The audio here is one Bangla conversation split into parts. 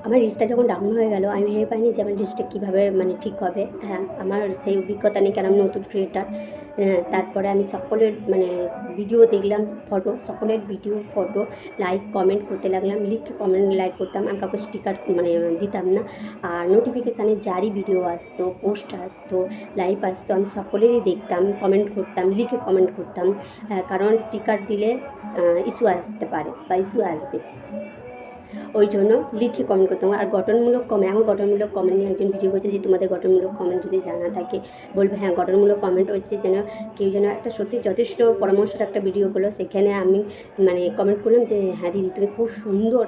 আমার রিচটা যখন ডাউন হয়ে গেল, আমি ভেবে পাইনি যে আমার রিচটা কীভাবে মানে ঠিক হবে। হ্যাঁ, আমার সেই অভিজ্ঞতা নেই, কারণ আমি নতুন ক্রিয়েটার। তারপরে আমি সকলের মানে ভিডিও দেখলাম, ফটো, সকলের ভিডিও ফটো লাইক কমেন্ট করতে লাগলাম, লিখে কমেন্ট লাইক করতাম। আমি কাউকে স্টিকার মানে দিতাম না। আর নোটিফিকেশানে যারই ভিডিও আসতো, পোস্ট আসতো, লাইভ আসতো, আমি সকলেরই দেখতাম, কমেন্ট করতাম, লিখে কমেন্ট করতাম। কারণ স্টিকার দিলে ইস্যু আসতে পারে বা ইস্যু আসবে, ওই জন্য লিখে কমেন্ট করতাম। আর গঠনমূলক কমেন্ট, এখন গঠনমূলক কমেন্ট নিয়ে একজন ভিডিও করছে, যে তোমাদের গঠনমূলক কমেন্ট যদি জানা থাকে বলবে। হ্যাঁ, গঠনমূলক কমেন্ট হচ্ছে যেন কেউ যেন একটা সত্যি যথেষ্ট পরামর্শের একটা ভিডিও করলো, সেখানে আমি মানে কমেন্ট করলাম যে হ্যাঁ দিদি, তুমি খুব সুন্দর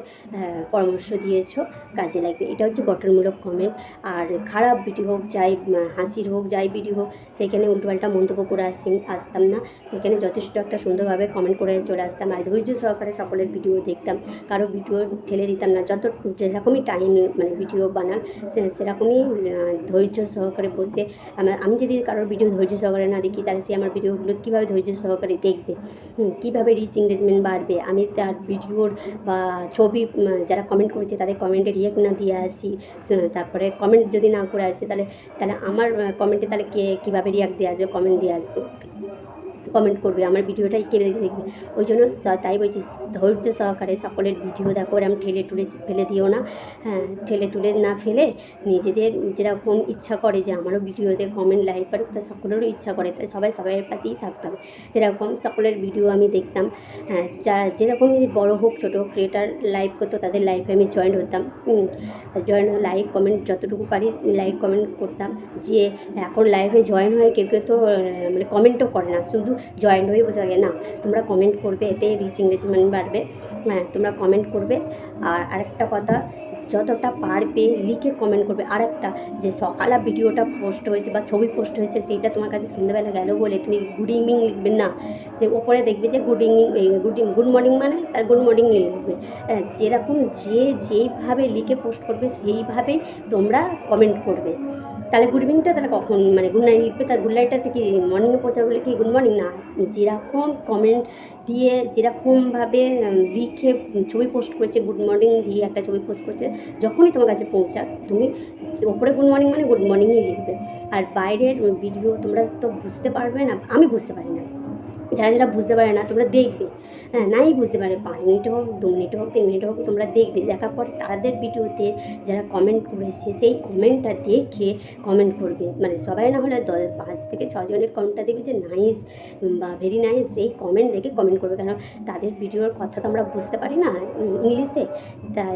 পরামর্শ দিয়েছো, কাজে লাগবে। এটা হচ্ছে গঠনমূলক কমেন্ট। আর খারাপ ভিডিও হোক, যাই হাসির হোক, যাই ভিডিও হোক, সেখানে উল্টোপাল্টা মন্তব্য করে আসতাম না। সেখানে যথেষ্ট একটা সুন্দরভাবে কমেন্ট করে চলে আসতাম। আর ধৈর্য সহকারে সকলের ভিডিও দেখতাম, কারো ভিডিও ঠেলে দিতাম না। যেরকমই টাইম মানে ভিডিও বানান, সেরকমই ধৈর্য সহকারে বসে আমি যদি কারোর ভিডিও ধৈর্য সহকারে না দেখি, তাহলে সে আমার ভিডিওগুলো কীভাবে ধৈর্য সহকারে দেখবে, কীভাবে রিচ এঙ্গেজমেন্ট বাড়বে। আমি তার ভিডিওর বা ছবি যারা কমেন্ট করেছে তাদের কমেন্টে রিয়েক্ট না দিয়ে আসি, তারপরে কমেন্ট যদি না করে আসে, তাহলে আমার কমেন্টে তাহলে কীভাবে রিয়াক্ট দিয়ে আসবে, কমেন্ট দিয়ে আসবে, কমেন্ট করবে, আমার ভিডিওটাই কে দেখবে। ওই জন্য তাই বলছি, ধৈর্য সহকারে সকলের ভিডিও দেখো, আমি ঠেলে টুলে ফেলে দিও না। হ্যাঁ, ঠেলে টুলে না ফেলে নিজেদের যেরকম ইচ্ছা করে যে আমারও ভিডিওতে কমেন্ট লাইক করুক, তা সকলেরও ইচ্ছা করে, তাই সবাইয়ের পাশেই থাকতে হবে। যেরকম সকলের ভিডিও আমি দেখতাম, হ্যাঁ, যেরকমই বড়ো হোক ছোটো হোক, ক্রিয়েটার লাইভ করতো, তাদের লাইভে আমি জয়েন হতাম। লাইক কমেন্ট যতটুকু পারি লাইক কমেন্ট করতাম। যে এখন লাইভে জয়েন হয়ে কেউ তো মানে কমেন্টও করে না, শুধু জয়েন হয়ে বসে থাকে। না, তোমরা কমেন্ট করবে, এতে রিচ এঙ্গেজমেন্ট বাড়বে। হ্যাঁ, তোমরা কমেন্ট করবে। আর আরেকটা কথা, যতটা পারবে লিখে কমেন্ট করবে। আরেকটা, যে সকালে ভিডিওটা পোস্ট হয়েছে বা ছবি পোস্ট হয়েছে, সেইটা তোমার কাছে সন্ধ্যেবেলা গেল বলে তুমি গুড ইভিনিং লিখবে না, সে ওপরে দেখবে যে গুড মর্নিং মানে তার গুড মর্নিং লিখবে। যেরকম যেইভাবে লিখে পোস্ট করবে সেইভাবেই তোমরা কমেন্ট করবে। তাহলে গুড ইভিনিংটা তাহলে কখন মানে গুড নাইট লিখবে, তার গুড নাইটটা কি মর্নিংয়ে পৌঁছাবে বলে কি গুড মর্নিং না। যেরকম কমেন্ট দিয়ে যেরকমভাবে লিখে ছবি পোস্ট করেছে, গুড মর্নিং দিয়ে একটা ছবি পোস্ট করছে, যখনই তোমার কাছে পৌঁছাক তুমি ওপরে গুড মর্নিং মানে গুড মর্নিংই লিখবে। আর বাইরের ভিডিও তোমরা তো বুঝতে পারবে না, আমি বুঝতে পারি না, যারা বুঝতে পারে না তোমরা দেখবে। হ্যাঁ, নাই বুঝতে পারে, 5 মিনিট হোক, 2 মিনিট হোক, 3 মিনিট হোক, তোমরা দেখবে। দেখার পর তাদের ভিডিওতে যারা কমেন্ট করেছে সেই কমেন্টটা দেখে কমেন্ট করবে। মানে সবাই না হলে 5 থেকে 6 জনের কমেন্টটা দেখবে যে নাইস বা ভেরি নাইস, সেই কমেন্ট দেখে কমেন্ট করবে। কেন তাদের ভিডিওর কথা তো আমরা বুঝতে পারি না ইংলিশে, তাই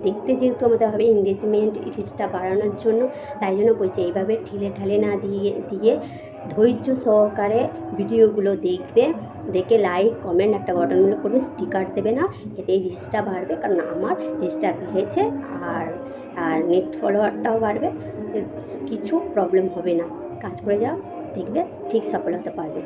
দেখতে যেহেতু আমাদের হবে এঙ্গেজমেন্ট রিচটা বাড়ানোর জন্য, তাই জন্য বলছি এইভাবে ঠেলে না দিয়ে ধৈর্য সহকারে ভিডিওগুলো দেখবে, দেখে লাইক কমেন্ট একটা গঠনমূলক করবে, স্টিকার দেবে না, এতে রিচটা বাড়বে। কারণ আমার রিচটা বেড়েছে, আর নেট ফলোয়ারটাও বাড়বে, কিছু প্রবলেম হবে না। কাজ করে যাও, দেখবে ঠিক সফলতা পাবে।